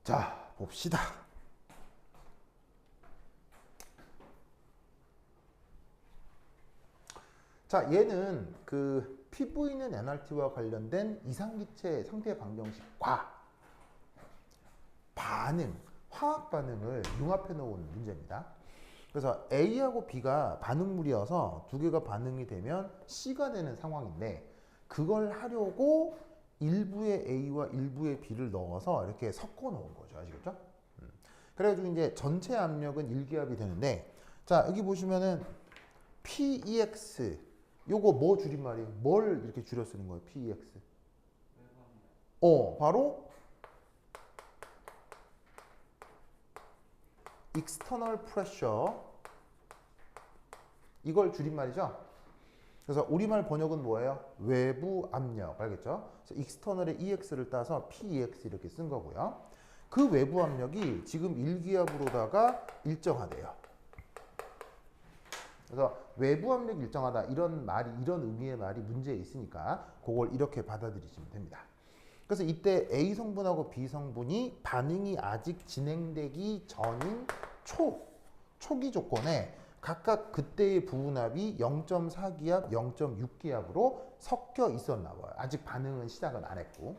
자, 봅시다. 자, 얘는 그 PV는 NRT와 관련된 이상기체 상태 방정식과 반응, 화학 반응을 융합해 놓은 문제입니다. 그래서 A하고 B가 반응물이어서 두 개가 반응이 되면 C가 되는 상황인데 그걸 하려고 일부의 A와 일부의 B를 넣어서 이렇게 섞어 놓은 거죠. 아시겠죠? 그래가지고 이제 전체 압력은 일기압이 되는데 자, 여기 보시면은 PEX 요거 뭐 줄임말이에요? 뭘 이렇게 줄여 쓰는 거예요? PEX. 바로 external pressure 이걸 줄임말이죠. 그래서 우리말 번역은 뭐예요? 외부 압력. 알겠죠? 그래서 external의 EX를 따서 PEX 이렇게 쓴 거고요. 그 외부 압력이 지금 일기압으로다가 일정하대요. 그래서 외부 압력이 일정하다 이런 말이 이런 의미의 말이 문제에 있으니까 그걸 이렇게 받아들이시면 됩니다. 그래서 이때 A 성분하고 B 성분이 반응이 아직 진행되기 전인 초기 조건에 각각 그때의 부분압이 0.4기압, 0.6기압으로 섞여 있었나 봐요. 아직 반응은 시작은 안 했고.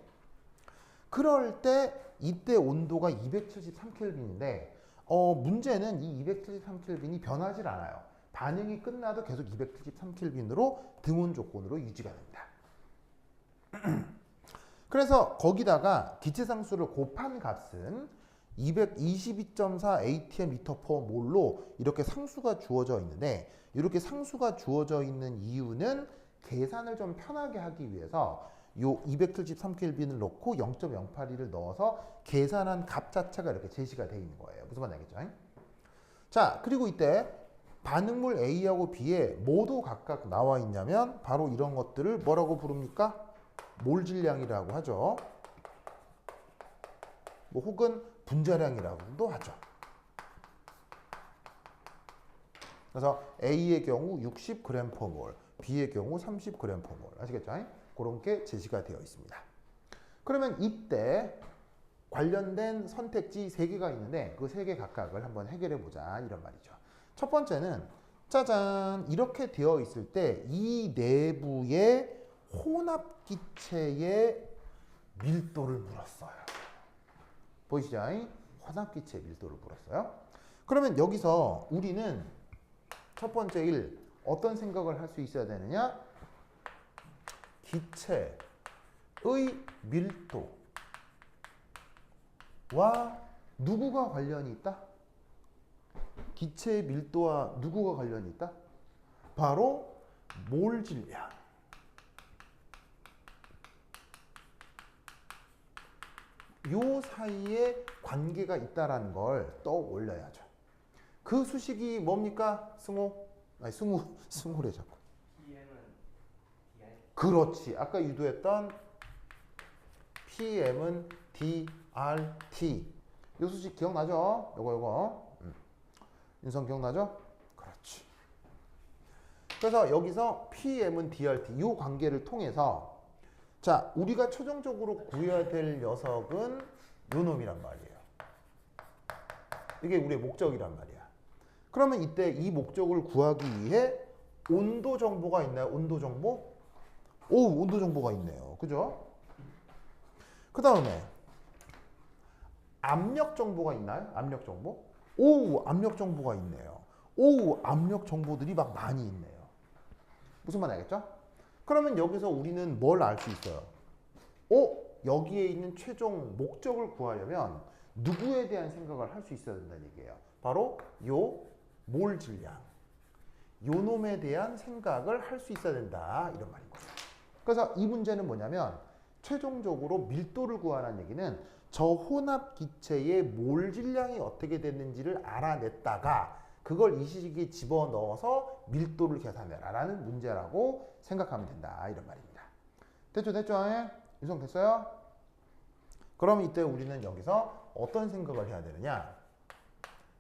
그럴 때 이때 온도가 273켈빈인데 문제는 이 273켈빈이 변하질 않아요. 반응이 끝나도 계속 273켈빈으로 등온 조건으로 유지가 됩니다. 그래서 거기다가 기체상수를 곱한 값은 222.4 atm/몰로 이렇게 상수가 주어져 있는데 이렇게 상수가 주어져 있는 이유는 계산을 좀 편하게 하기 위해서 요 273켈빈을 넣고 0.082를 넣어서 계산한 값 자체가 이렇게 제시가 되어 있는 거예요. 무슨 말인지 알겠죠? 자, 그리고 이때 반응물 A하고 B에 뭐도 각각 나와 있냐면 바로 이런 것들을 뭐라고 부릅니까? 몰 질량이라고 하죠. 뭐 혹은 분자량이라고도 하죠. 그래서 A의 경우 60g/몰, B의 경우 30g/몰. 아시겠죠? 그런 게 제시가 되어 있습니다. 그러면 이때 관련된 선택지 3개가 있는데 그 3개 각각을 한번 해결해 보자 이런 말이죠. 첫 번째는 짜잔 이렇게 되어 있을 때 이 내부의 혼합기체의 밀도를 물었어요. 보이시죠? 혼합기체 밀도를 물었어요. 그러면 여기서 우리는 첫 번째 일 어떤 생각을 할 수 있어야 되느냐? 기체의 밀도와 누구가 관련이 있다? 기체의 밀도와 누구가 관련이 있다? 바로 몰 질량. 요 사이에 관계가 있다라는 걸 떠올려야죠. 그 수식이 뭡니까? 승우래 자꾸. 그렇지. 아까 유도했던 PM은 DRT. 요 수식 기억나죠? 요거. 인성 기억나죠? 그렇지. 그래서 여기서 PM은 DRT 요 관계를 통해서 자, 우리가 최종적으로 구해야 될 녀석은 요 놈이란 말이에요. 이게 우리의 목적이란 말이야. 그러면 이때 이 목적을 구하기 위해 온도 정보가 있나요? 온도 정보? 오, 온도 정보가 있네요. 그죠? 그 다음에 압력 정보가 있나요? 압력 정보? 오, 압력 정보가 있네요. 오, 압력 정보들이 막 많이 있네요. 무슨 말 알겠죠? 그러면 여기서 우리는 뭘 알 수 있어요? 여기에 있는 최종 목적을 구하려면 누구에 대한 생각을 할 수 있어야 된다는 얘기예요. 바로 요 몰 질량. 요 놈에 대한 생각을 할 수 있어야 된다. 이런 말인 거죠. 그래서 이 문제는 뭐냐면 최종적으로 밀도를 구하라는 얘기는 저 혼합 기체의 몰 질량이 어떻게 됐는지를 알아냈다가 그걸 이 시기에 집어넣어서 밀도를 계산해라라는 문제라고 생각하면 된다. 이런 말입니다. 됐죠? 유성 됐어요? 그럼 이때 우리는 여기서 어떤 생각을 해야 되느냐?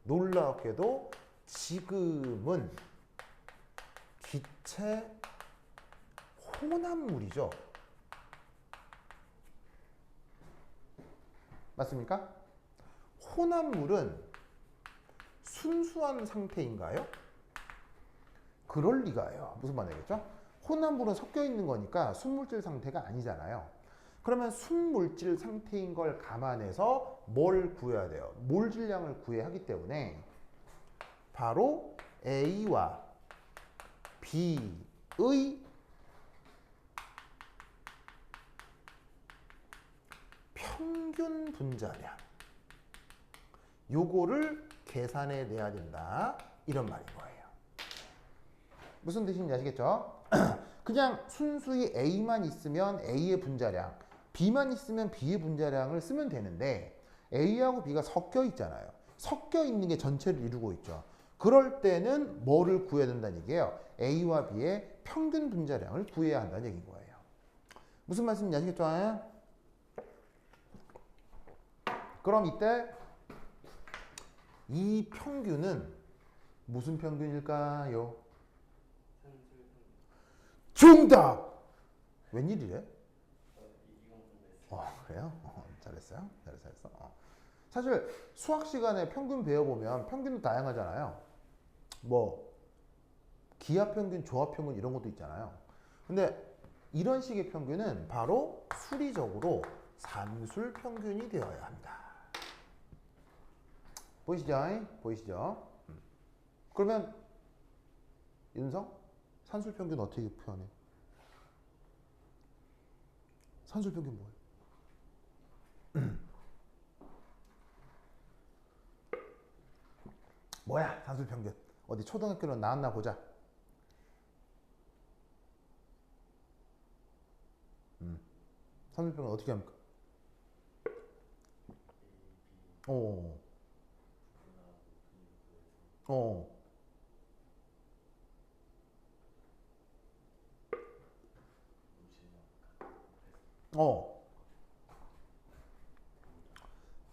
놀랍게도 지금은 기체 혼합물이죠. 맞습니까? 혼합물은 순수한 상태인가요? 그럴 리가요. 무슨 말이겠죠? 혼합물은 섞여 있는 거니까 순물질 상태가 아니잖아요. 그러면 순물질 상태인 걸 감안해서 뭘 구해야 돼요? 몰 질량을 구해야 하기 때문에 바로 A와 B의 평균 분자량 요거를 계산해 내야 된다 이런 말인 거예요. 무슨 뜻인지 아시겠죠? 그냥 순수히 A만 있으면 A의 분자량, B만 있으면 B의 분자량을 쓰면 되는데 A하고 B가 섞여 있잖아요. 섞여 있는 게 전체를 이루고 있죠. 그럴 때는 뭐를 구해야 된다는 얘기예요? A와 B의 평균 분자량을 구해야 한다는 얘기인 거예요. 무슨 말씀인지 아시겠죠? 그럼 이때 이 평균은 무슨 평균일까요? 정답! 웬일이래? 그래요? 잘했어요. 잘했어. 사실 수학 시간에 평균 배워보면 평균도 다양하잖아요. 뭐 기하 평균, 조합 평균 이런 것도 있잖아요. 근데 이런 식의 평균은 바로 수리적으로 산술 평균이 되어야 합니다. 보이시죠? 보이시죠? 그러면 윤성? 산술 평균 어떻게 표현해? 산술 평균 뭐예요? 뭐야 산술 평균? 어디 초등학교는 나왔나 보자. 산술 평균 어떻게 합니까? 어. 어. 어.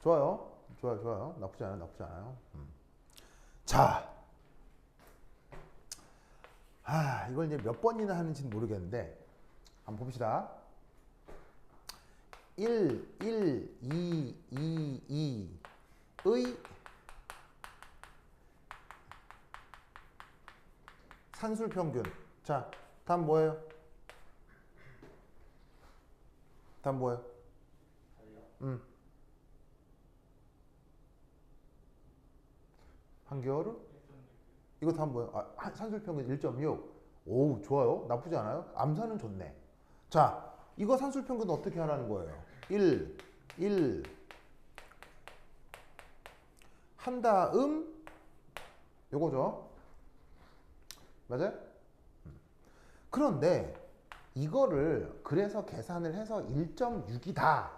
좋아요. 좋아요. 나쁘지 않아요. 자. 이걸 이제 몇 번이나 하는지는 모르겠는데, 한번 봅시다. 1, 2, 2의 산술 평균. 자, 답 뭐예요? 답 뭐예요? 한겨울은? 이거 답 뭐예요? 산술 평균 1.6. 오, 좋아요. 나쁘지 않아요? 암산은 좋네. 자, 이거 산술 평균 어떻게 하라는 거예요? 1 한 다음 요거죠. 맞아요? 그런데 이거를 그래서 계산을 해서 1.6이다.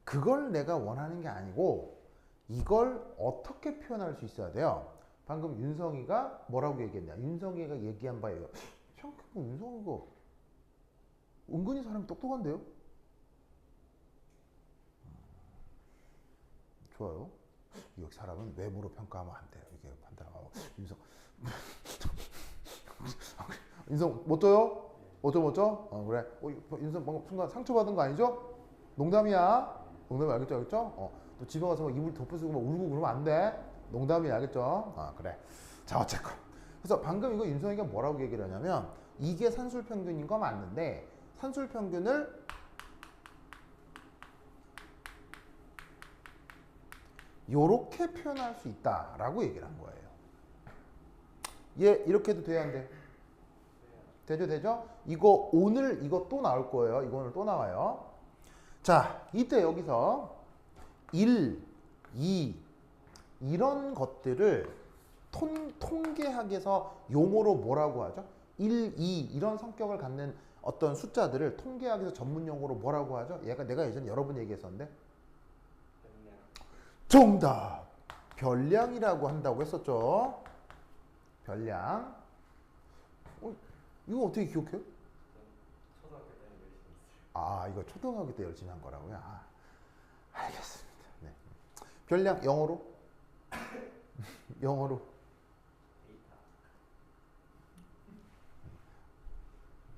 그걸 내가 원하는 게 아니고 이걸 어떻게 표현할 수 있어야 돼요? 방금 윤성이가 뭐라고 얘기했냐? 윤성이가 얘기한 바예요. 생각해보면 윤성이가 은근히 사람이 똑똑한데요? 좋아요. 여기 사람은 외모로 평가하면 안 돼요. 이게 판단하고 윤성 윤성 못 줘요? 못 줘? 그래. 윤성 방금 순간 상처받은 거 아니죠? 농담이야. 농담이 알겠죠? 또 집에 가서 막 이불 덮어쓰고 막 울고 그러면 안 돼. 농담이 알겠죠? 그래. 자, 어쨌건. 그래서 방금 이거 윤성이가 뭐라고 얘기를 하냐면 이게 산술 평균인 거 맞는데 산술 평균을 요렇게 표현할 수 있다라고 얘기를 한 거예요. 얘 이렇게 해도 돼야 안 돼? 되죠? 이거 오늘 이거 또 나올 거예요. 이거 오늘 또 나와요. 자, 이때 여기서 1, 2 이런 것들을 통계학에서 용어로 뭐라고 하죠? 1, 2 이런 성격을 갖는 어떤 숫자들을 통계학에서 전문 용어로 뭐라고 하죠? 내가 예전에 여러 번 얘기했었는데 정답! 별량이라고 한다고 했었죠. 별량. 이거 어떻게 기억해요? 초등학교 때 열심히 했어요. 이거 초등학교 때 열심히 한 거라고요? 알겠습니다. 네. 별량 영어로? 영어로.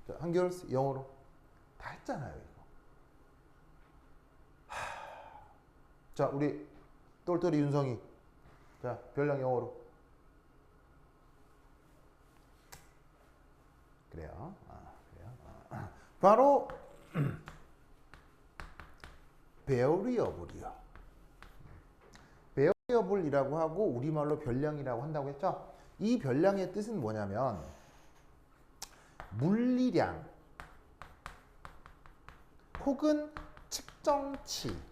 자, 한결스 영어로. 다 했잖아요, 이거. 자, 우리 똘똘이 윤성이. 자, 별량 영어로. 그래요. 그래요. 바로 variable이요. variable이라고 하고 우리말로 별량이라고 한다고 했죠. 이 별량의 뜻은 뭐냐면 물리량 혹은 측정치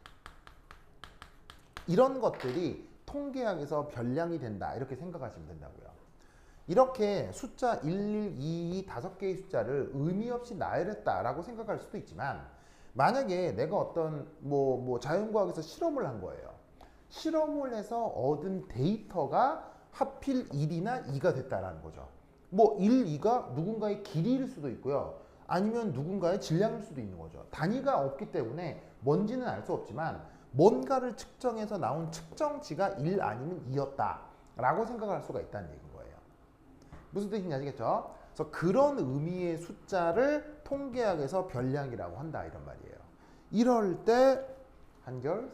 이런 것들이 통계학에서 별량이 된다 이렇게 생각하시면 된다고요. 이렇게 숫자 1, 1, 2, 2 5개의 숫자를 의미 없이 나열했다라고 생각할 수도 있지만 만약에 내가 어떤 뭐 자연과학에서 실험을 한 거예요. 실험을 해서 얻은 데이터가 하필 1이나 2가 됐다라는 거죠. 뭐 1, 2가 누군가의 길이일 수도 있고요. 아니면 누군가의 질량일 수도 있는 거죠. 단위가 없기 때문에 뭔지는 알 수 없지만 뭔가를 측정해서 나온 측정치가 1 아니면 2였다 라고 생각할 수가 있다는 얘기인 거예요. 무슨 뜻인지 아시겠죠? 그래서 그런 의미의 숫자를 통계학에서 별량이라고 한다 이런 말이에요. 이럴 때 한결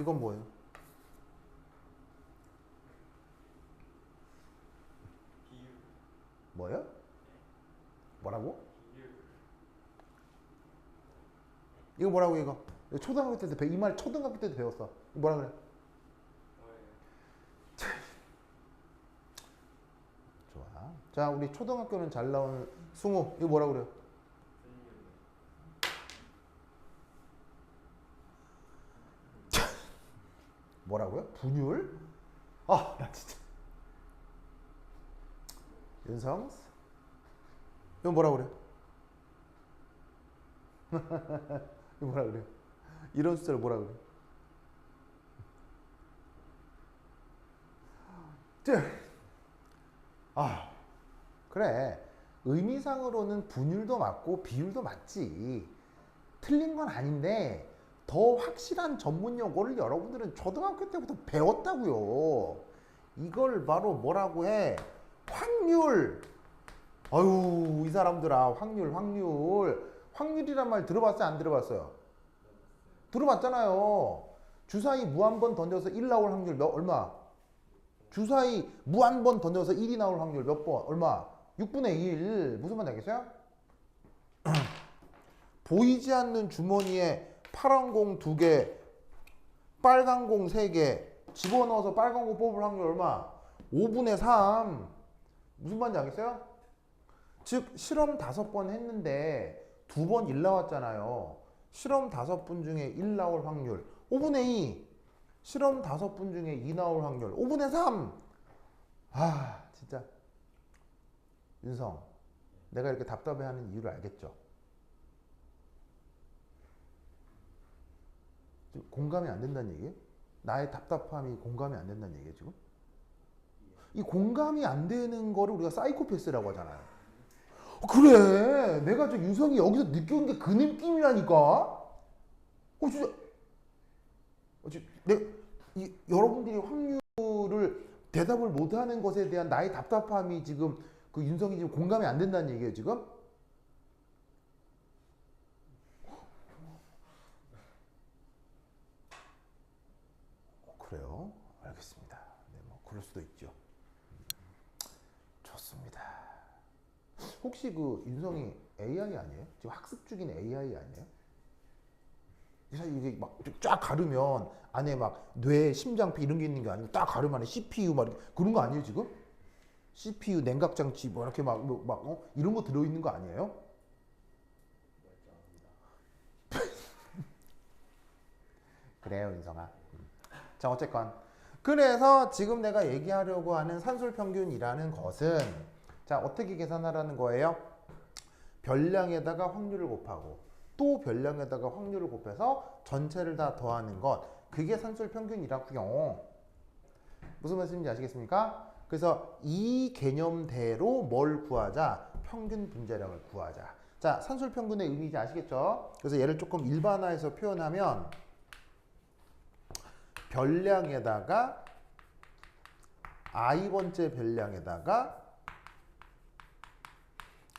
이건 뭐예요? 비율. 뭐예요? 뭐라고? 비율. 이거 뭐라고 이거? 초등학교 때도 이 말 초등학교 때도 배웠어. 이거 뭐라 그래? 좋아. 자, 우리 초등학교는 잘 나온 승우. 이거 뭐라 그래요? 뭐라고요? 분율? 아, 나 진짜. 윤성? 이거 뭐라 그래요? 이거 뭐라 그래요? 이런 숫자를 뭐라 그래요? 그래. 의미상으로는 분율도 맞고 비율도 맞지. 틀린 건 아닌데 더 확실한 전문 용어를 여러분들은 초등학교 때부터 배웠다고요. 이걸 바로 뭐라고 해? 확률. 아유, 이 사람들아, 확률이란 말 들어봤어요? 안 들어봤어요? 들어봤잖아요. 주사위 무한번 던져서 1 나올 확률 얼마? 주사위 무한번 던져서 1이 나올 확률 몇 번? 얼마? 6분의 1. 무슨 말인지 알겠어요? 보이지 않는 주머니에 파란 공 2개, 빨간 공 3개 집어넣어서 빨간 공 뽑을 확률 얼마? 5분의 3. 무슨 말인지 알겠어요? 즉 실험 5번 했는데 2번 1 나왔잖아요. 실험 5분 중에 1 나올 확률 5분의 2. 실험 5분 중에 2 나올 확률 5분의 3. 아, 진짜. 윤성, 내가 이렇게 답답해하는 이유를 알겠죠? 지금 공감이 안 된다는 얘기예요? 나의 답답함이 공감이 안 된다는 얘기예요, 지금? 이 공감이 안 되는 거를 우리가 사이코패스라고 하잖아요. 그래, 내가 저 유성이 여기서 느껴온 게 그 느낌이라니까? 진짜. 여러분들이 확률을 대답을 못하는 것에 대한 나의 답답함이 지금 그 윤성이 지금 공감이 안 된다는 얘기예요, 지금? 그래요? 알겠습니다. 네, 뭐 그럴 수도 있죠. 좋습니다. 혹시 그 윤성이 AI 아니에요? 지금 학습 중인 AI 아니에요? 사실 이게 막 쫙 가르면 안에 막 뇌, 심장피 이런 게 있는 게 아니고 딱 가르면 안에 CPU 막 그런 거 아니에요 지금? CPU, 냉각장치 뭐 이렇게 이런 거 들어있는 거 아니에요? 그래요, 윤성아. 자, 어쨌건 그래서 지금 내가 얘기하려고 하는 산술평균이라는 것은 자, 어떻게 계산하라는 거예요? 별량에다가 확률을 곱하고 또 별량에다가 확률을 곱해서 전체를 다 더하는 것, 그게 산술평균이라고요. 무슨 말씀인지 아시겠습니까? 그래서 이 개념대로 뭘 구하자? 평균 분자량을 구하자. 자, 산술평균의 의미인지 아시겠죠? 그래서 얘를 조금 일반화해서 표현하면 별량에다가 i번째 별량에다가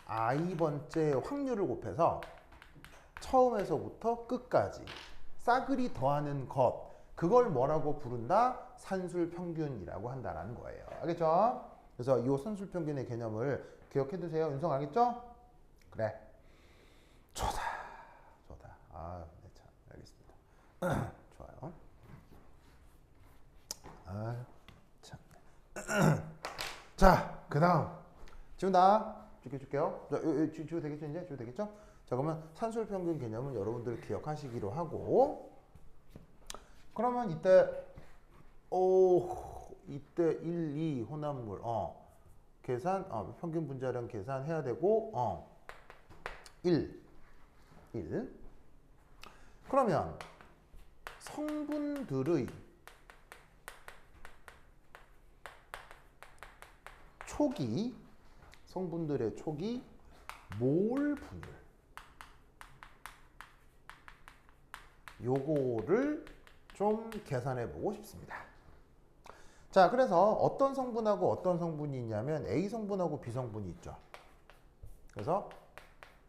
i번째 확률을 곱해서 처음에서부터 끝까지 싸그리 더하는 것, 그걸 뭐라고 부른다? 산술평균이라고 한다라는 거예요. 알겠죠? 그래서 이 산술평균의 개념을 기억해 두세요. 윤성 알겠죠? 그래. 좋다. 좋다. 아, 네, 참. 알겠습니다. 좋아요. 아, 참. 자, 그 다음. 지금 다 줄게요. 지도 되겠죠, 이제? 지도 되겠죠? 자, 그러면 산술평균 개념은 여러분들 기억하시기로 하고, 그러면 이때, 이때 1, 2 혼합물, 계산, 평균 분자량 계산해야 되고, 1. 그러면 성분들의 초기, 성분들의 초기 몰 분율, 요거를 좀 계산해 보고 싶습니다. 자, 그래서 어떤 성분하고 어떤 성분이 있냐면 A 성분하고 B 성분이 있죠. 그래서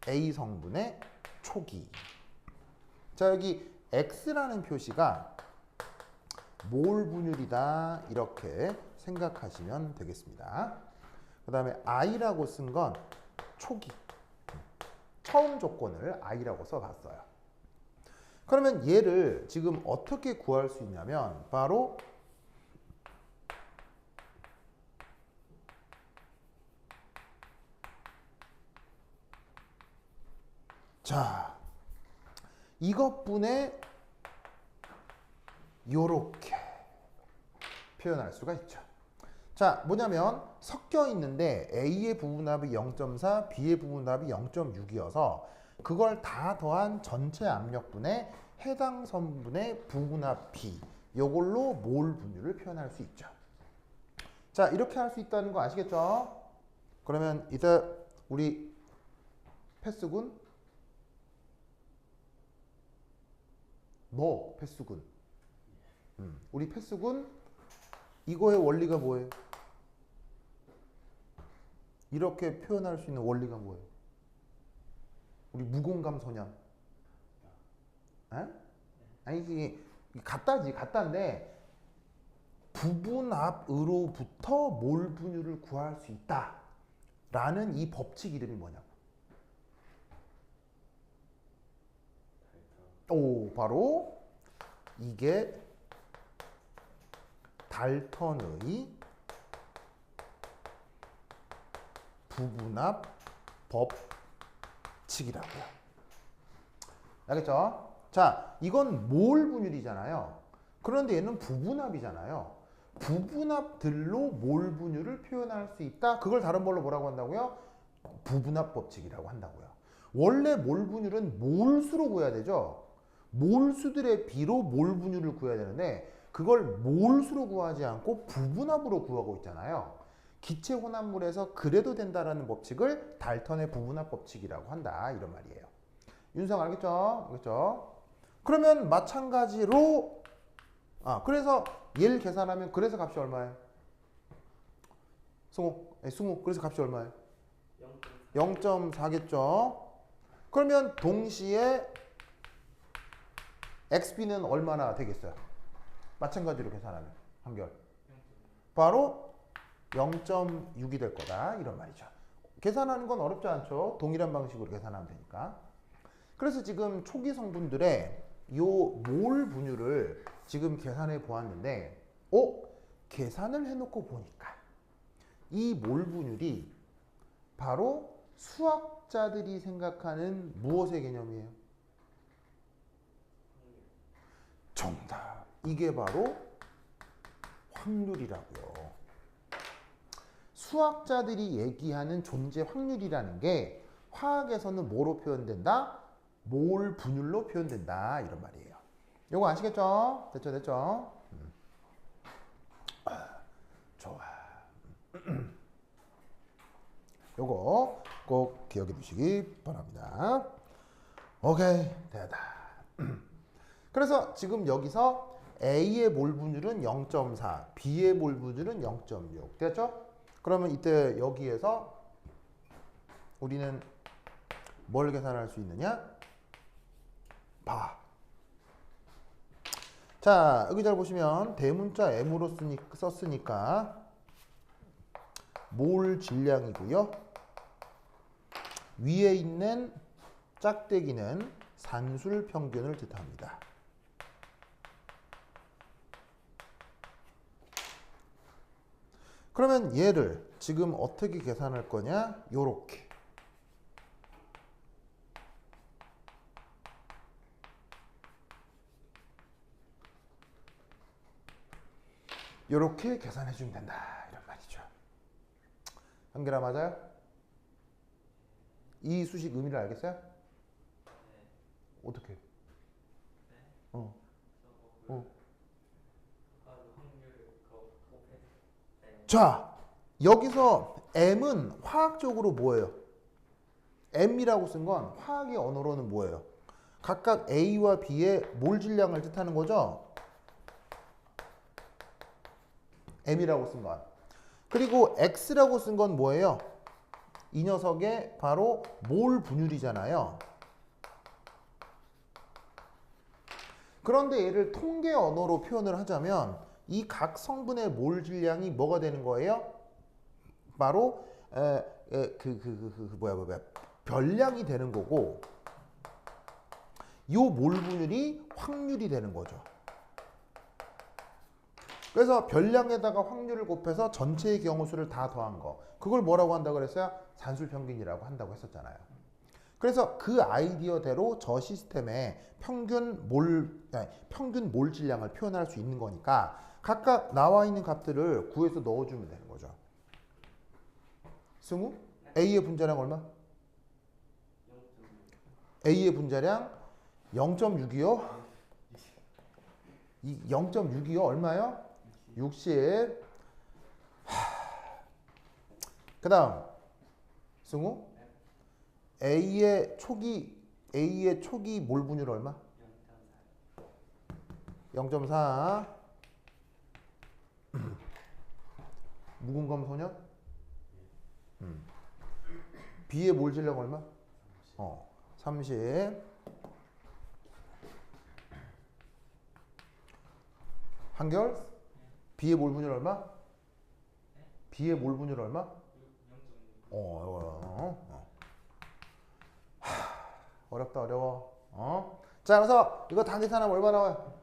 A 성분의 초기. 자, 여기 X라는 표시가 몰 분율이다 이렇게 생각하시면 되겠습니다. 그 다음에 I라고 쓴 건 초기, 처음 조건을 I라고 써봤어요. 그러면 얘를 지금 어떻게 구할 수 있냐면 바로 자, 이것분에 요렇게 표현할 수가 있죠. 자, 뭐냐면 섞여 있는데 A의 부분합이 0.4, B의 부분합이 0.6이어서 그걸 다 더한 전체 압력분의 해당 성분의 부분합 B, 요걸로 몰 분율을 표현할 수 있죠. 자, 이렇게 할 수 있다는 거 아시겠죠? 그러면 이제 우리 패스군 패스군. 우리 패스군 이거의 원리가 뭐예요? 이렇게 표현할 수 있는 원리가 뭐예요? 우리 무공감 소년. 에? 아니지, 같다인데 부분합으로부터 몰 분율을 구할 수 있다라는 이 법칙 이름이 뭐냐고? 바로 이게 달턴의 부분합 법칙이라고요. 알겠죠? 자, 이건 몰 분율이잖아요. 그런데 얘는 부분합이잖아요. 부분합들로 몰 분율을 표현할 수 있다. 그걸 다른 말로 뭐라고 한다고요? 부분합 법칙이라고 한다고요. 원래 몰 분율은 몰수로 구해야 되죠. 몰수들의 비로 몰 분율을 구해야 되는데 그걸 몰수로 구하지 않고 부분합으로 구하고 있잖아요. 기체 혼합물에서 그래도 된다라는 법칙을 달턴의 부분합 법칙이라고 한다 이런 말이에요. 윤성 알겠죠? 알겠죠? 그러면 마찬가지로 그래서 얘를 계산하면 그래서 값이 얼마예요? 승우 그래서 값이 얼마예요? 0.4겠죠? 그러면 동시에 XB는 얼마나 되겠어요? 마찬가지로 계산하면 한결 바로 0.6이 될 거다 이런 말이죠. 계산하는 건 어렵지 않죠. 동일한 방식으로 계산하면 되니까. 그래서 지금 초기 성분들의 요 몰 분율을 지금 계산해 보았는데 계산을 해놓고 보니까 이 몰 분율이 바로 수학자들이 생각하는 무엇의 개념이에요? 정답. 이게 바로 확률이라고요. 수학자들이 얘기하는 존재 확률이라는 게 화학에서는 뭐로 표현된다? 몰 분율로 표현된다 이런 말이에요. 요거 아시겠죠? 됐죠? 좋아. 요거 꼭 기억해 두시기 바랍니다. 오케이, 됐다. 그래서 지금 여기서 A의 몰 분율은 0.4, B의 몰 분율은 0.6. 됐죠? 그러면 이때 여기에서 우리는 뭘 계산할 수 있느냐? 자, 여기 잘 보시면 대문자 M으로 썼으니까 몰 질량이고요. 위에 있는 짝대기는 산술 평균을 뜻합니다. 그러면 얘를 지금 어떻게 계산할 거냐? 요렇게. 요렇게 계산해 주면 된다. 이런 말이죠. 한결아 맞아요? 이 수식 의미를 알겠어요? 어떻게? 어. 자, 여기서 M은 화학적으로 뭐예요? M이라고 쓴 건 화학의 언어로는 뭐예요? 각각 A와 B의 몰 질량을 뜻하는 거죠? M이라고 쓴 건. 그리고 X라고 쓴 건 뭐예요? 이 녀석의 바로 몰 분율이잖아요. 그런데 얘를 통계 언어로 표현을 하자면 이 각 성분의 몰 질량이 뭐가 되는 거예요? 바로 별량이 되는 거고 요 몰 분율이 확률이 되는 거죠. 그래서 별량에다가 확률을 곱해서 전체의 경우 수를 다 더한 거. 그걸 뭐라고 한다고 그랬어요? 산술 평균이라고 한다고 했었잖아요. 그래서 그 아이디어대로 저 시스템에 평균 몰 질량을 표현할 수 있는 거니까 각각 나와 있는 값들을 구해서 넣어주면 되는 거죠. 승우? A의 분자량 얼마? A의 분자량 0.6이요? 이 0.6이요? 얼마요? 60. 그 다음 승우? A의 초기 몰 분율 얼마? 0.4. 묵은 검소년? B의 몰 질량 얼마? 30. 한결? B의 몰 분율 얼마? B의 몰 분율 얼마? 어렵다, 어려워. 자, 그래서 이거 다 계산하면 얼마 나와요?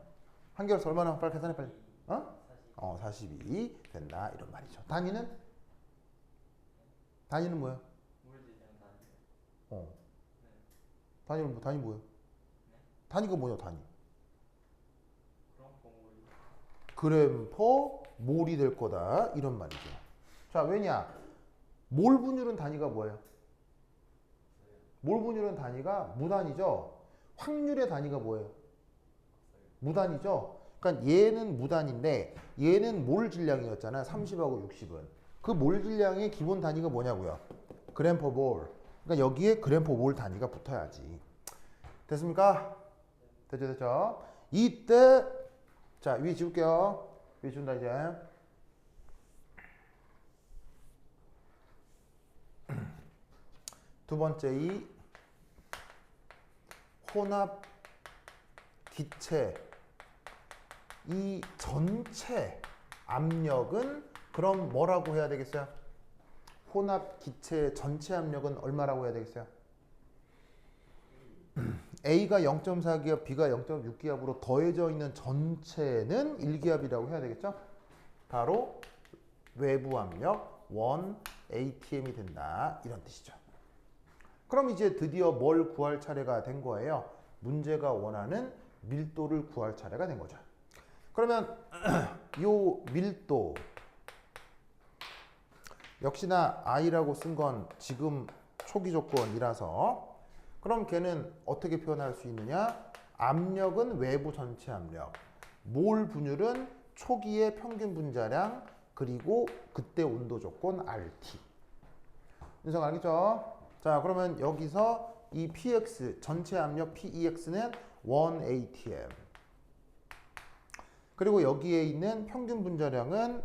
한결 얼마 나와? 빨리 계산해, 빨리. 42 된다, 이런 말이죠. 단위는? 단위는 뭐야? 단위 뭐야? 단위가 뭐냐, 단위? 그램 퍼 몰이 될 거다, 이런 말이죠. 자, 왜냐? 몰 분율은 단위가 뭐예요? 몰 분율은 단위가 무단위죠. 확률의 단위가 뭐예요? 무단위죠. 그러니까 얘는 무단인데 얘는 몰 질량이었잖아. 30하고 60은. 그 몰 질량의 기본 단위가 뭐냐고요? 그램 퍼 몰. 그러니까 여기에 그램 퍼 몰 단위가 붙어야지. 됐습니까? 됐죠? 이때 자, 위에 지울게요. 위에 지운다 이제. 두 번째 이 혼합 기체 이 전체 압력은 그럼 뭐라고 해야 되겠어요? 혼합 기체 전체 압력은 얼마라고 해야 되겠어요? A가 0.4기압, B가 0.6기압으로 더해져 있는 전체는 1기압이라고 해야 되겠죠? 바로 외부 압력 1atm이 된다. 이런 뜻이죠. 그럼 이제 드디어 뭘 구할 차례가 된 거예요? 문제가 원하는 밀도를 구할 차례가 된 거죠. 그러면 요 밀도 역시나 I라고 쓴 건 지금 초기 조건이라서 그럼 걔는 어떻게 표현할 수 있느냐? 압력은 외부 전체 압력, 몰 분율은 초기의 평균 분자량, 그리고 그때 온도 조건 RT. 인성 알겠죠? 자, 그러면 여기서 이 PX, 전체 압력 PEX는 1atm. 그리고 여기에 있는 평균 분자량은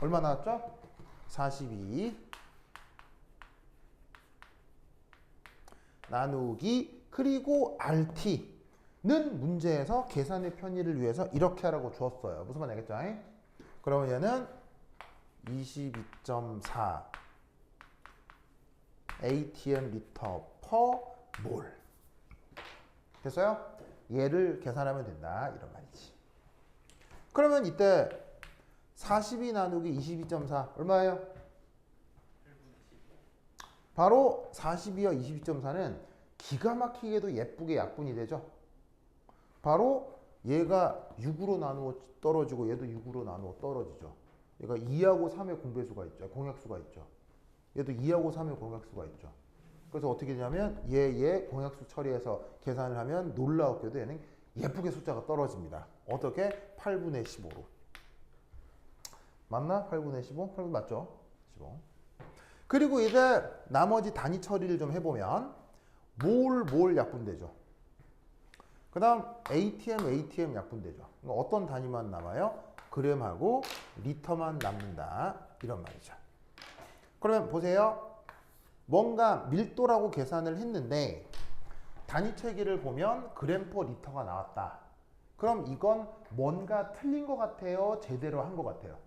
얼마 나왔죠? 42 나누기 그리고 RT. 문제에서 계산의 편의를 위해서 이렇게 하라고 주었어요. 무슨 말인지 알겠죠? 그러면 얘는 22.4 ATM 리터 퍼 몰. 됐어요? 얘를 계산하면 된다. 이런 말이지. 그러면 이때 42 나누기 22.4 얼마예요? 바로 42와 22.4는 기가 막히게도 예쁘게 약분이 되죠. 바로 얘가 6으로 나누어 떨어지고 얘도 6으로 나누어 떨어지죠. 얘가 2하고 3의 공배수가 있죠. 공약수가 있죠. 얘도 2하고 3의 공약수가 있죠. 그래서 어떻게 되냐면 얘 공약수 처리해서 계산을 하면 놀라웠게도 얘는 예쁘게 숫자가 떨어집니다. 어떻게? 8분의 15로. 맞나? 8분의 15? 8분 맞죠? 15. 그리고 이제 나머지 단위 처리를 좀 해보면 몰 약분되죠. 그 다음 ATM 약분되죠. 어떤 단위만 남아요? 그램하고 리터만 남는다. 이런 말이죠. 그러면 보세요. 뭔가 밀도라고 계산을 했는데 단위 체계를 보면 그램 퍼 리터가 나왔다. 그럼 이건 뭔가 틀린 것 같아요? 제대로 한 것 같아요?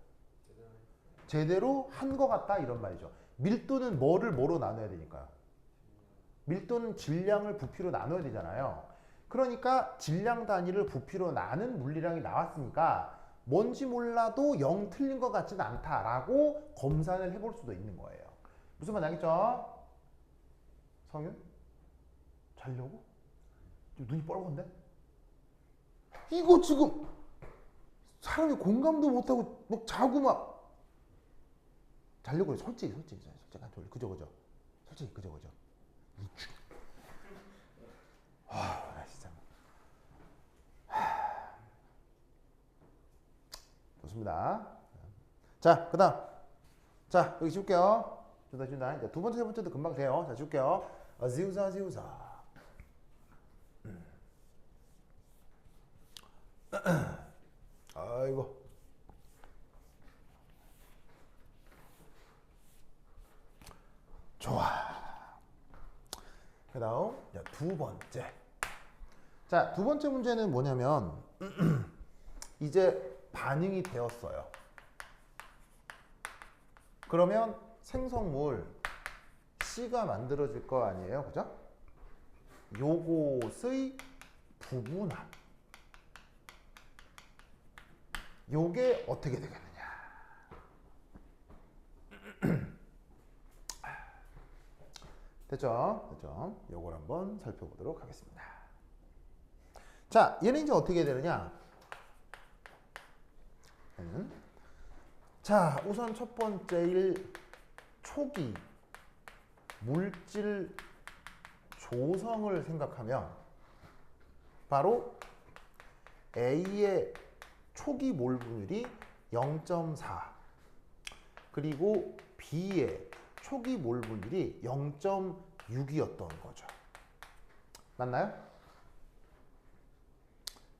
제대로 한 것 같다. 이런 말이죠. 밀도는 뭐로 나눠야 되니까요? 밀도는 질량을 부피로 나눠야 되잖아요. 그러니까 질량 단위를 부피로 나눈 물리량이 나왔으니까 뭔지 몰라도 0 틀린 것 같지는 않다라고 검산을 해볼 수도 있는 거예요. 무슨 말 알겠죠? 성윤? 자려고? 지금 눈이 빨간데? 이거 지금 사람이 공감도 못하고 막 자고 막 자려고 그래. 솔직히 그죠 솔직히 그죠 나 진짜 좋습니다. 자, 그 다음 자 여기 지울게요. 준다. 이제 두 번째 세 번째도 금방 돼요. 자 지울게요. 지우자 아이고 좋아. 그 다음 두 번째. 자, 두 번째 문제는 뭐냐면 이제 반응이 되었어요. 그러면 생성물 C가 만들어질 거 아니에요? 그죠? 요것의 부분합. 요게 어떻게 되겠느냐. 됐죠? 요걸 한번 살펴보도록 하겠습니다. 자, 얘는 이제 어떻게 되느냐. 자, 우선 첫 번째일 초기 물질 조성을 생각하면 바로 A의 초기 몰 분율이 0.4 그리고 B의 초기 몰 분율이 0.6이었던 거죠. 맞나요?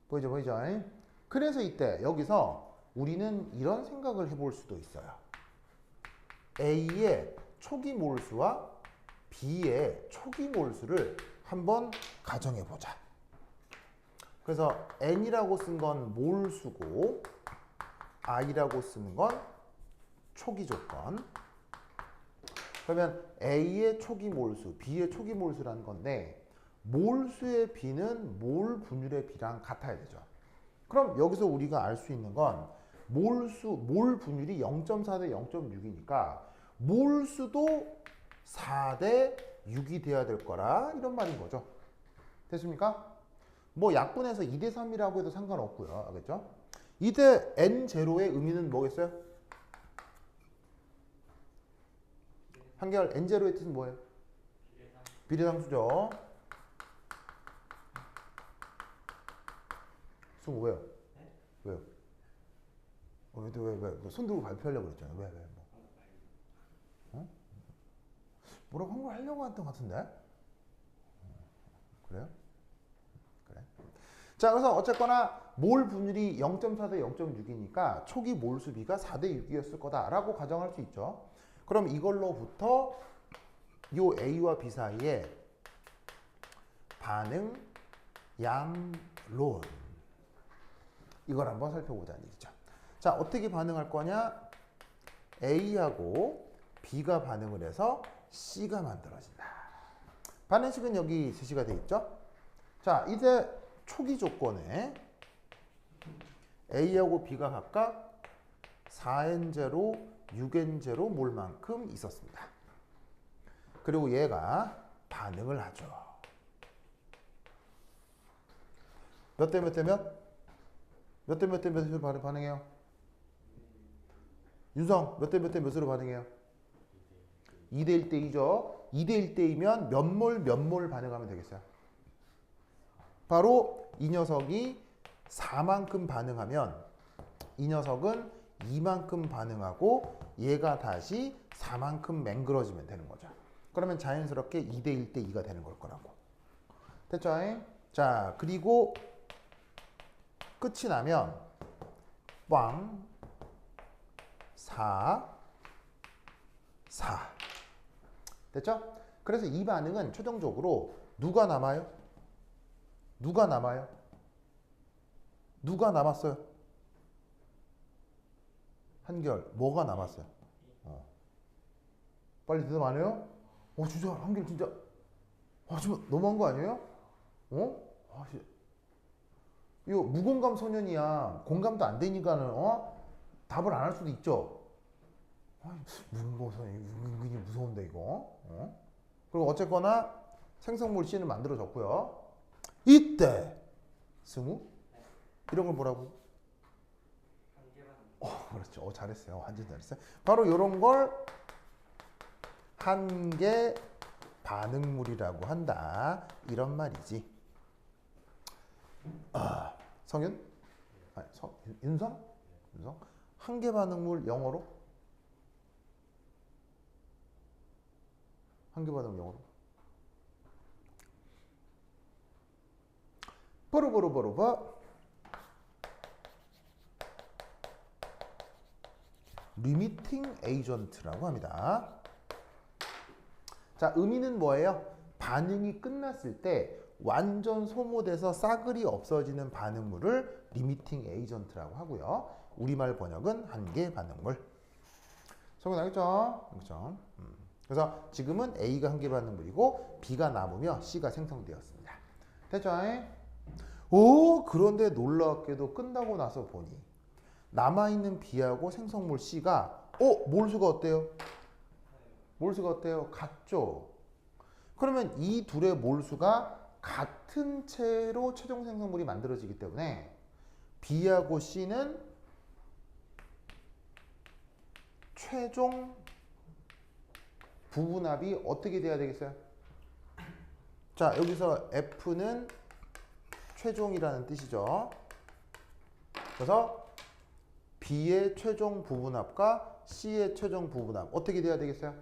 보이죠? 그래서 이때 여기서 우리는 이런 생각을 해볼 수도 있어요. A의 초기 몰수와 B의 초기 몰수를 한번 가정해보자. 그래서 N이라고 쓴 건 몰수고 I라고 쓰는 건 초기 조건. 그러면 A의 초기 몰수, B의 초기 몰수라는 건데 몰수의 B는 몰 분율의 B랑 같아야 되죠. 그럼 여기서 우리가 알 수 있는 건 몰 분율이 0.4 대 0.6이니까 몰수도 4 대 6이 돼야 될 거라 이런 말인 거죠. 됐습니까? 뭐 약분해서 2 대 3이라고 해도 상관없고요. 알겠죠? 2 대 N0의 의미는 뭐겠어요? 한결 N0의 뜻은 뭐예요? 비례상수죠. 승우 왜요? 네? 왜요? 왜? 손 들고 발표하려고 그랬잖아요. 왜? 뭐. 어? 뭐라고 한 거 하려고 했던 것 같은데? 그래요? 그래. 자, 그래서 어쨌거나 몰 분율이 0.4 대 0.6이니까 초기 몰수비가 4 대 6이었을 거다라고 가정할 수 있죠. 그럼 이걸로부터 요 A와 B 사이에 반응 양론. 이걸 한번 살펴보자는 얘기죠. 자, 어떻게 반응할 거냐? A하고 B가 반응을 해서 C가 만들어진다. 반응식은 여기 제시가 되어 있죠? 자, 이제 초기 조건에 A하고 B가 각각 4N0, 6N0 몰만큼 있었습니다. 그리고 얘가 반응을 하죠. 몇 대 몇 대 몇? 몇 대 몇 대 몇으로 반응해요? 윤성, 몇 대 몇 대 몇으로 반응해요? 2대 1대 2죠. 2대 1대이면 몇 몰 반응하면 되겠어요? 바로 이 녀석이 4만큼 반응하면 이 녀석은 2만큼 반응하고 얘가 다시 4만큼 맹그러지면 되는 거죠. 그러면 자연스럽게 2대 1대 2가 되는 걸 거라고. 됐죠? 자, 그리고 끝이 나면 빵 4 4 됐죠? 그래서 이 반응은 최종적으로 누가 남아요? 누가 남아요? 누가 남았어요? 한결 뭐가 남았어요? 빨리 대답 안 해요? 진짜 한결 진짜 지금 너무한 거 아니에요? 이거 무공감 소년이야. 공감도 안 되니까는 답을 안 할 수도 있죠. 무공감 소년이 은근히 무서운데 이거. 그리고 어쨌거나 생성물 C는 만들어졌고요. 이때 승우 이런 걸 뭐라고? 그렇죠. 잘했어요. 완전 잘했어요. 바로 이런 걸 한계 반응물이라고 한다. 이런 말이지. 성윤? 윤성? 한계 반응물 영어로? 한계 반응물 영어로? 버르버르버르버 리미팅 에이전트라고 합니다. 자, 의미는 뭐예요? 반응이 끝났을 때 완전 소모돼서 싸그리 없어지는 반응물을 리미팅 에이전트라고 하고요. 우리말 번역은 한계 반응물. 성분 알겠죠? 그렇죠? 그래서 지금은 A가 한계 반응물이고 B가 남으며 C가 생성되었습니다. 됐죠? 그런데 놀랍게도 끝나고 나서 보니 남아있는 B하고 생성물 C가 몰수가 어때요? 몰수가 어때요? 같죠? 그러면 이 둘의 몰수가 같은 채로 최종 생성물이 만들어지기 때문에 B하고 C는 최종 부분합이 어떻게 돼야 되겠어요? 자, 여기서 F는 최종이라는 뜻이죠. 그래서 B의 최종 부분합과 C의 최종 부분합 어떻게 돼야 되겠어요?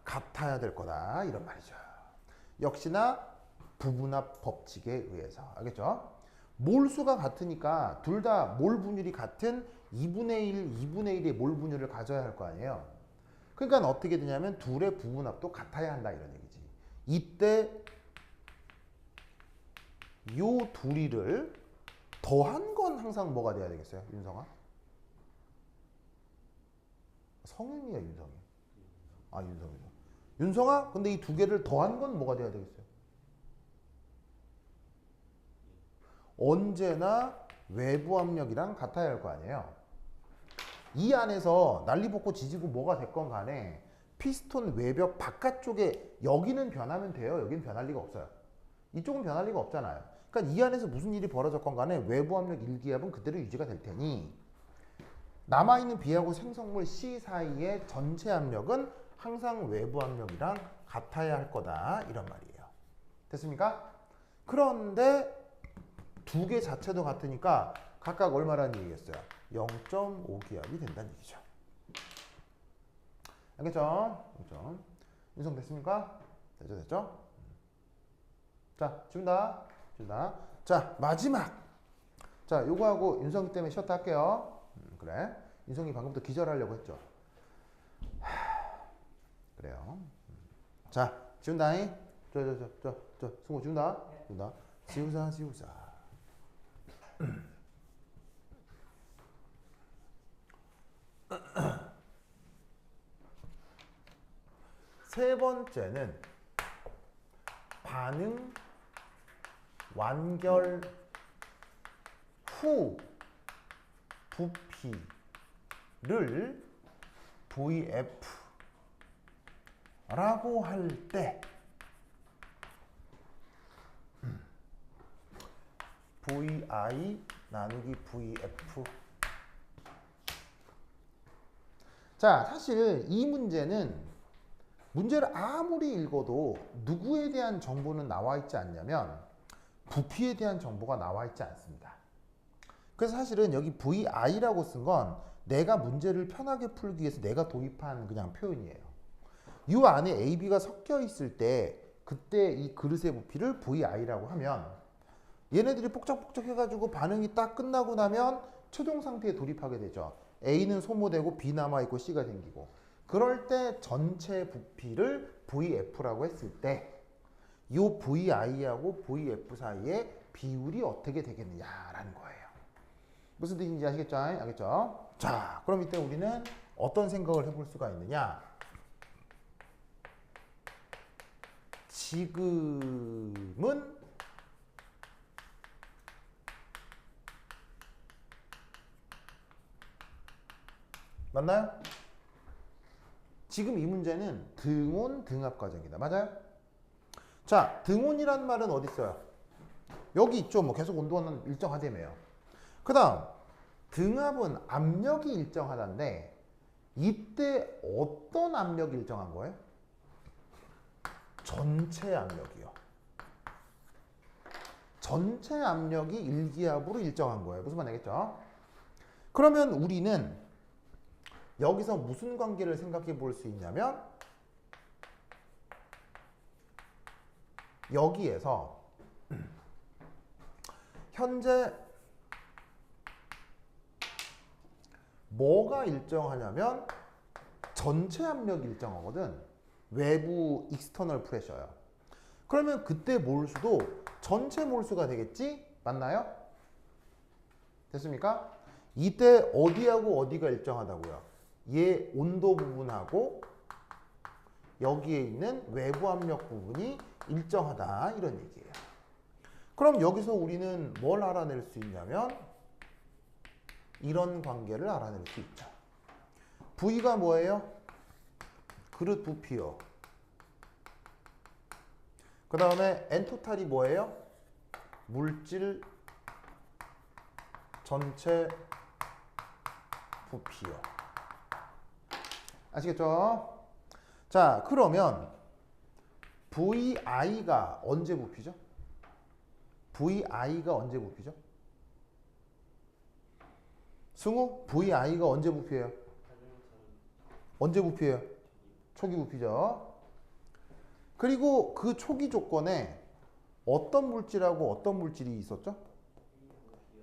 같아야 될 거다 이런 말이죠. 역시나 부분합 법칙에 의해서. 알겠죠? 몰수가 같으니까 둘 다 몰 분율이 같은 2분의 1, 2분의 1의 몰 분율을 가져야 할 거 아니에요. 그러니까 어떻게 되냐면 둘의 부분합도 같아야 한다 이런 얘기지. 이때 요 둘이를 더한 건 항상 뭐가 돼야 되겠어요? 윤성아? 성윤이야 윤성이? 윤성이죠. 윤성아, 근데 이 두 개를 더한 건 뭐가 돼야 되겠어요? 언제나 외부 압력이랑 같아야 할 거 아니에요. 이 안에서 난리벗고 지지고 뭐가 됐건 간에 피스톤 외벽 바깥쪽에 여기는 변하면 돼요. 여기는 변할 리가 없어요. 이쪽은 변할 리가 없잖아요. 그러니까 이 안에서 무슨 일이 벌어졌건 간에 외부 압력 1기압은 그대로 유지가 될 테니 남아있는 B하고 생성물 C 사이의 전체 압력은 항상 외부 압력이랑 같아야 할 거다 이런 말이에요. 됐습니까? 그런데 두 개 자체도 같으니까 각각 얼마라는 얘기겠어요? 0.5기압이 된다는 얘기죠. 알겠죠? 그렇죠? 인성됐습니까? 됐죠? 자, 준다. 자, 마지막. 자, 요거 하고 윤성이 때문에 쉬었다 할게요. 그래. 윤성이 방금부터 기절하려고 했죠. 그래요. 자, 지운다잉. 승우 지운다. 지우자 지우자. 세 번째는 반응 완결 후 부피를 VF라고 할 때 VI 나누기 VF. 자, 사실 이 문제를 아무리 읽어도 누구에 대한 정보는 나와 있지 않냐면 부피에 대한 정보가 나와 있지 않습니다. 그래서 사실은 여기 VI라고 쓴 건 내가 문제를 편하게 풀기 위해서 내가 도입한 그냥 표현이에요. 이 안에 A, B가 섞여 있을 때 그때 이 그릇의 부피를 VI라고 하면 얘네들이 복작복작 해가지고 반응이 딱 끝나고 나면 최종 상태에 돌입하게 되죠. A는 소모되고 B 남아있고 C가 생기고, 그럴 때 전체 부피를 VF라고 했을 때 이 VI하고 VF 사이에 비율이 어떻게 되겠느냐라는 거예요. 무슨 뜻인지 아시겠죠? 알겠죠? 자, 그럼 이때 우리는 어떤 생각을 해볼 수가 있느냐? 지금은 맞나요? 지금 이 문제는 등온 등압 과정이다. 맞아요? 자, 등온이란 말은 어디 있어요? 여기 있죠. 뭐 계속 온도는 일정하다며요. 그 다음 등압은 압력이 일정하다인데 이때 어떤 압력이 일정한 거예요? 전체 압력이요. 전체 압력이 일기압으로 일정한 거예요. 무슨 말 알겠죠? 그러면 우리는 여기서 무슨 관계를 생각해 볼 수 있냐면 여기에서 현재 뭐가 일정하냐면 전체 압력이 일정하거든. 외부 익스터널 프레셔요. 그러면 그때 몰수도 전체 몰수가 되겠지? 맞나요? 됐습니까? 이때 어디하고 어디가 일정하다고요? 얘 온도 부분하고 여기에 있는 외부 압력 부분이 일정하다, 이런 얘기예요. 그럼 여기서 우리는 뭘 알아낼 수 있냐면 이런 관계를 알아낼 수 있죠. V가 뭐예요? 그릇 부피요. 그 다음에 N토탈이 뭐예요? 물질 전체 부피요. 아시겠죠? 자, 그러면 VI가 언제 부피죠? VI가 언제 부피죠? 승우, VI가 언제 부피예요? 언제 부피예요? 초기 부피죠. 그리고 그 초기 조건에 어떤 물질하고 어떤 물질이 있었죠?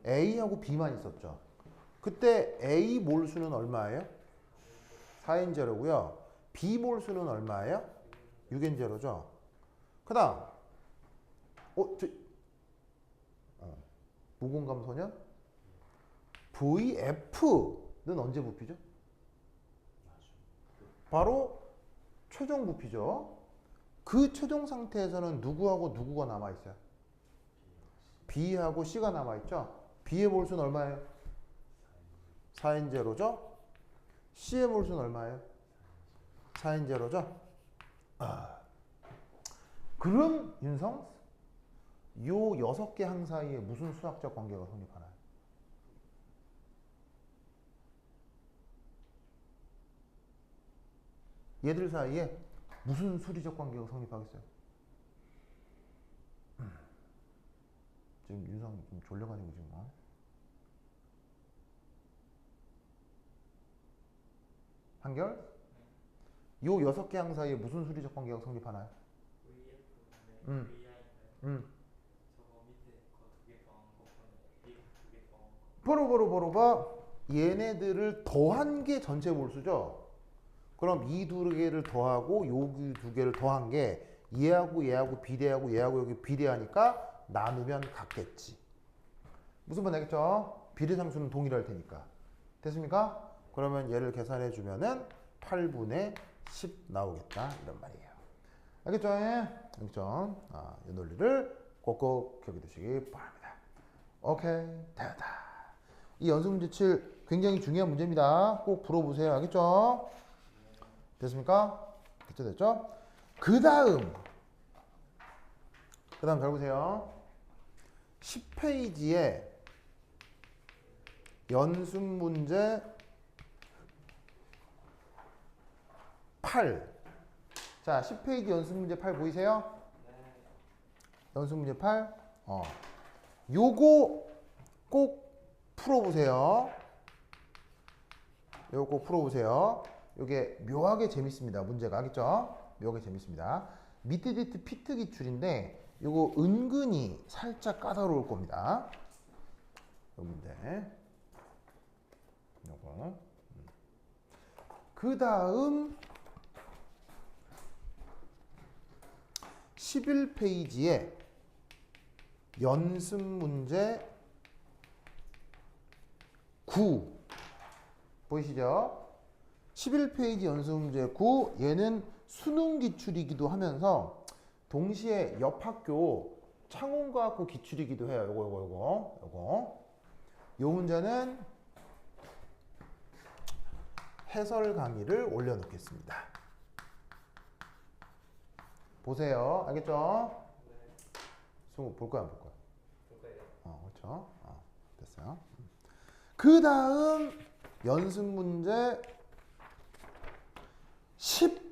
A하고 B만 있었죠. 그때 A 몰수는 얼마예요? 4N 제로고요. B 몰수는 얼마예요? 6N 제로죠. 그 다음 무공감소년 VF는 언제 부피죠? 바로 최종 부피죠. 그 최종 상태에서는 누구하고 누구가 남아있어요? B하고 C가 남아있죠. B의 몰수는 얼마예요? 4N 제로죠. C의 몰수는 얼마예요? 4N 제로죠. 그럼 윤성, 요 6개 항 사이에 무슨 수학적 관계가 성립하나요? 얘들 사이에 무슨 수리적 관계가 성립하겠어요? 지금 윤성 좀 졸려가지고 지금 한결? 요 6개 항 사이에 무슨 수리적 관계가 성립하나요? VI인가요? 저거 밑에 거 2개 더한 거, A가 2개 더한 거. 보로 봐. 얘네들을 더한 게 전체 몰수죠. 그럼 이 두 개를 더하고 여기 두 개를 더한 게 얘하고 얘하고 비례하고 얘하고 여기 비례하니까 나누면 같겠지. 무슨 말 알겠죠? 비례상수는 동일할 테니까. 됐습니까? 그러면 얘를 계산해 주면은 8분의 10 나오겠다 이런 말이에요. 알겠죠? 알겠죠? 이 논리를 꼭꼭 기억해 두시기 바랍니다. 오케이, 됐다. 이 연습문제 7 굉장히 중요한 문제입니다. 꼭 풀어보세요. 알겠죠? 됐습니까? 됐죠? 그 다음 잘 보세요. 10페이지에 연습문제 8. 자, 10페이지 연습문제 8 보이세요? 연습문제 8. 요거 꼭 풀어보세요. 요거 꼭 풀어보세요. 요게 묘하게 재밌습니다. 문제가. 알겠죠? 묘하게 재밌습니다. 미트디트 피트 기출인데 요거 은근히 살짝 까다로울 겁니다. 요 문제. 요거. 그 다음 11페이지에 연습 문제 9 보이시죠? 11페이지 연습 문제 9 얘는 수능 기출이기도 하면서 동시에 옆 학교 창원과학고 기출이기도 해요. 요거. 요 문제는 해설 강의를 올려놓겠습니다. 보세요. 알겠죠? 승우 볼 거야, 안 볼 거야? 볼 거예요. 그렇죠. 됐어요. 그 다음 연습 문제 10.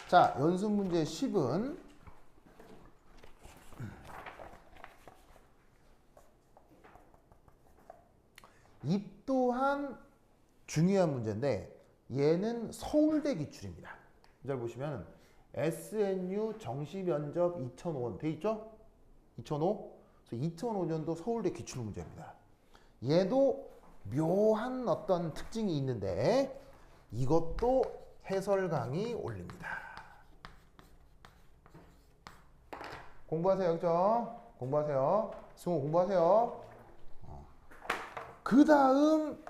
자, 연습 문제 10은 이 또한 중요한 문제인데 얘는 서울대 기출입니다. 잘 보시면 SNU 정시 면접 2005원 돼 있죠? 2005. 그래서 2005년도 서울대 기출 문제입니다. 얘도 묘한 어떤 특징이 있는데 이것도 해설 강의 올립니다. 공부하세요. 그죠? 공부하세요. 승우 공부하세요. 그 다음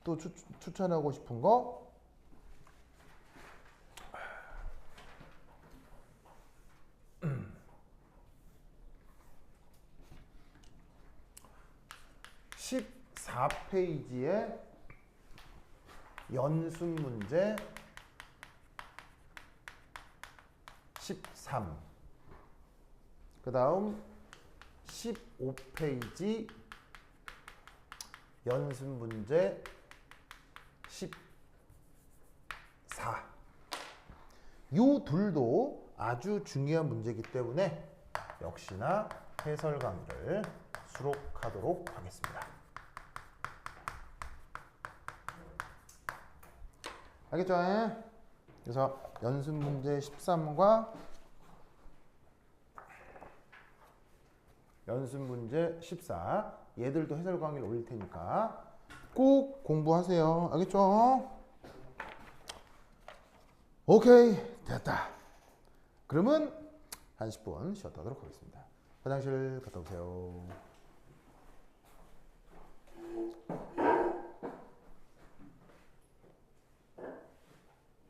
또 추천하고 싶은 거 14페이지에 연습 문제 13. 그 다음 15페이지 연습 문제 14. 요 둘도 아주 중요한 문제이기 때문에 역시나 해설 강의를 수록하도록 하겠습니다. 알겠죠? 그래서 연습 문제 13과 연습 문제 14 얘들도 해설 강의를 올릴 테니까 꼭 공부하세요. 알겠죠? 오케이, 됐다. 그러면 한 10분 쉬었다 하도록 하겠습니다. 화장실 갔다 오세요.